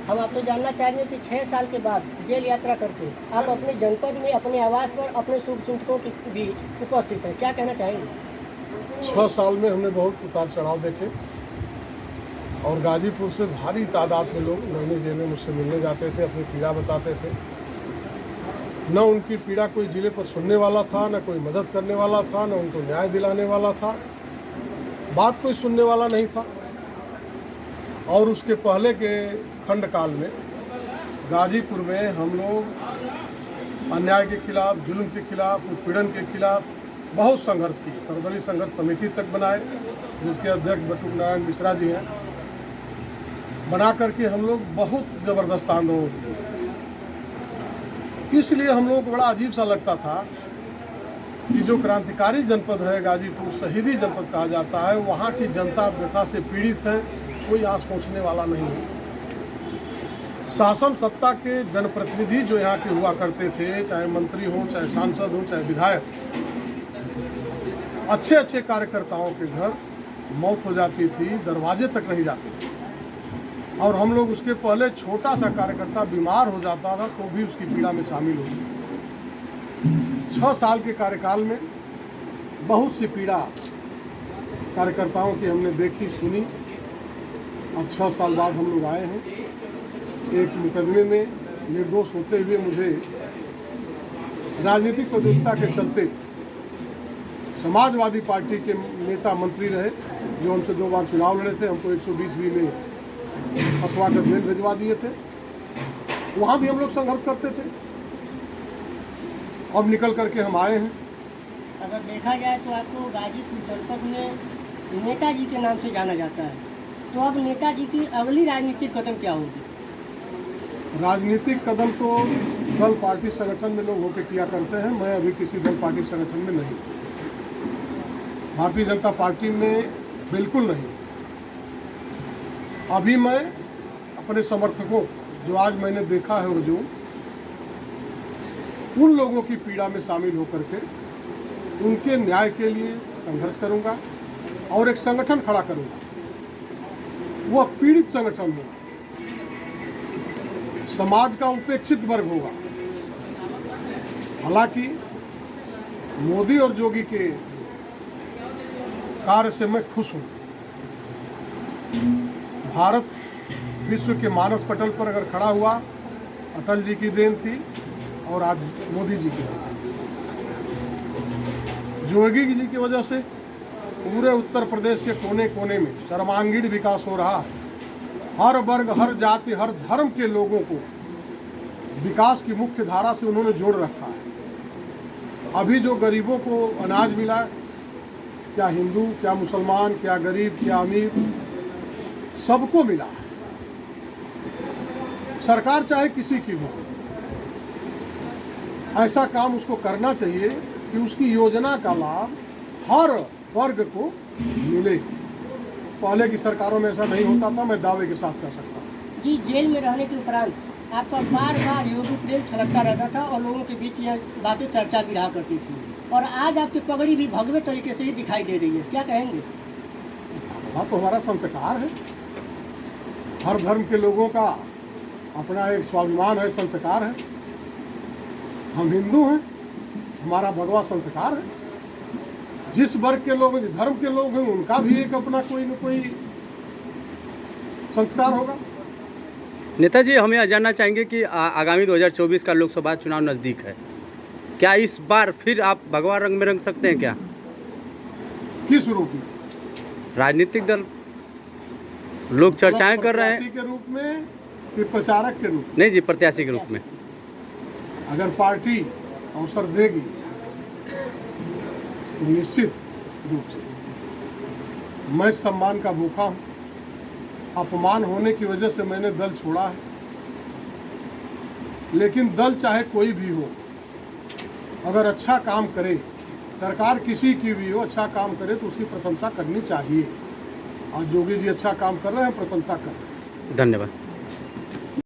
हम आपसे जानना चाहेंगे कि 6 साल के बाद जेल यात्रा करके आप अपने जनपद में अपने आवास पर अपने शुभचिंतकों के बीच उपस्थित हैं, क्या कहना चाहेंगे? 6 साल में हमने बहुत उतार चढ़ाव देखे और गाजीपुर से भारी तादाद में लोग नैनी जेल में मुझसे मिलने जाते थे, अपनी पीड़ा बताते थे। न उनकी पीड़ा कोई जिले पर सुनने वाला था, न कोई मदद करने वाला था, न उनको न्याय दिलाने वाला था। बात कोई सुनने वाला नहीं था। और उसके पहले के खंड काल में गाजीपुर में हम लोग अन्याय के खिलाफ, जुल्म के खिलाफ, उत्पीड़न के खिलाफ बहुत संघर्ष किए। सर्वदलीय संघर्ष समिति तक बनाए, जिसके अध्यक्ष बटुक नारायण मिश्रा जी हैं। बना करके हम लोग बहुत ज़बरदस्त आंदोलन किए। इसलिए हम लोगों को बड़ा अजीब सा लगता था कि जो क्रांतिकारी जनपद है गाजीपुर, शहीदी जनपद कहा जाता है, वहाँ की जनता व्यथा से पीड़ित है, कोई आस पहुँचने वाला नहीं है। शासन सत्ता के जनप्रतिनिधि जो यहाँ के हुआ करते थे, चाहे मंत्री हों, चाहे सांसद हों, चाहे विधायक, अच्छे अच्छे कार्यकर्ताओं के घर मौत हो जाती थी, दरवाजे तक नहीं जाती थी। और हम लोग उसके पहले छोटा सा कार्यकर्ता बीमार हो जाता था तो भी उसकी पीड़ा में शामिल होती। 6 साल के कार्यकाल में बहुत सी पीड़ा कार्यकर्ताओं की हमने देखी, सुनी। अब 6 साल बाद हम लोग आए हैं। एक मुकदमे में निर्दोष होते हुए मुझे राजनीतिक प्रतियोगिता के चलते समाजवादी पार्टी के नेता मंत्री रहे, जो हमसे 2 बार चुनाव लड़े थे, हमको 120 में फंसवा कर जेल भिजवा दिए थे। वहाँ भी हम लोग संघर्ष करते थे। अब निकल करके हम आए हैं। अगर देखा जाए तो आपको गाजीपुर जनपद में नेताजी के नाम से जाना जाता है, तो अब नेताजी की अगली राजनीतिक कदम क्या होगी? राजनीतिक कदम तो दल पार्टी संगठन में लोग होकर किया करते हैं। मैं अभी किसी दल पार्टी संगठन में नहीं, भारतीय जनता पार्टी में बिल्कुल नहीं। अभी मैं अपने समर्थकों, जो आज मैंने देखा है हुजूम, उन लोगों की पीड़ा में शामिल होकर के उनके न्याय के लिए संघर्ष करूंगा और एक संगठन खड़ा करूंगा। वो पीड़ित संगठन होगा, समाज का उपेक्षित वर्ग होगा। हालांकि मोदी और जोगी के कार्य से मैं खुश हूँ। भारत विश्व के मानस पटल पर अगर खड़ा हुआ, अटल जी की देन थी और आज मोदी जी की देन। जोगी जी की वजह से पूरे उत्तर प्रदेश के कोने कोने में सर्वांगीण विकास हो रहा है। हर वर्ग, हर जाति, हर धर्म के लोगों को विकास की मुख्य धारा से उन्होंने जोड़ रखा है। अभी जो गरीबों को अनाज मिला, क्या हिंदू, क्या मुसलमान, क्या गरीब, क्या अमीर, सबको मिला है। सरकार चाहे किसी की हो, ऐसा काम उसको करना चाहिए कि उसकी योजना का लाभ हर वर्ग को मिले। पहले की सरकारों में ऐसा नहीं होता था, मैं दावे के साथ कह सकता हूँ। जी, जेल में रहने के उपरांत आपका बार बार योगी प्रेम छलकता रहता था और लोगों के बीच यह बातें चर्चा की रहा करती थी, और आज आपकी पगड़ी भी भगवे तरीके से ही दिखाई दे रही है, क्या कहेंगे? वह तो हमारा संस्कार है। हर धर्म के लोगों का अपना एक स्वाभिमान है, संस्कार है। हम हिंदू हैं, हमारा भगवा संस्कार है। जिस वर्ग के लोग, धर्म के लोग हैं, उनका भी एक अपना कोई न कोई संस्कार होगा। नेताजी, हम यह जानना चाहेंगे कि आगामी 2024 का लोकसभा चुनाव नज़दीक है, क्या इस बार फिर आप भगवा रंग में रंग सकते हैं क्या? किस रूप में? राजनीतिक दल लोग चर्चाएं कर रहे हैं के रूप में कि प्रचारक के रूप में? नहीं जी, प्रत्याशी के रूप में। अगर पार्टी अवसर देगी तो निश्चित रूप से मैं सम्मान का भूखा हूँ। अपमान होने की वजह से मैंने दल छोड़ा है, लेकिन दल चाहे कोई भी हो, अगर अच्छा काम करे, सरकार किसी की भी हो, अच्छा काम करे तो उसकी प्रशंसा करनी चाहिए। आज जोगी जी अच्छा काम कर रहे हैं, प्रशंसा कर रहे हैं। धन्यवाद।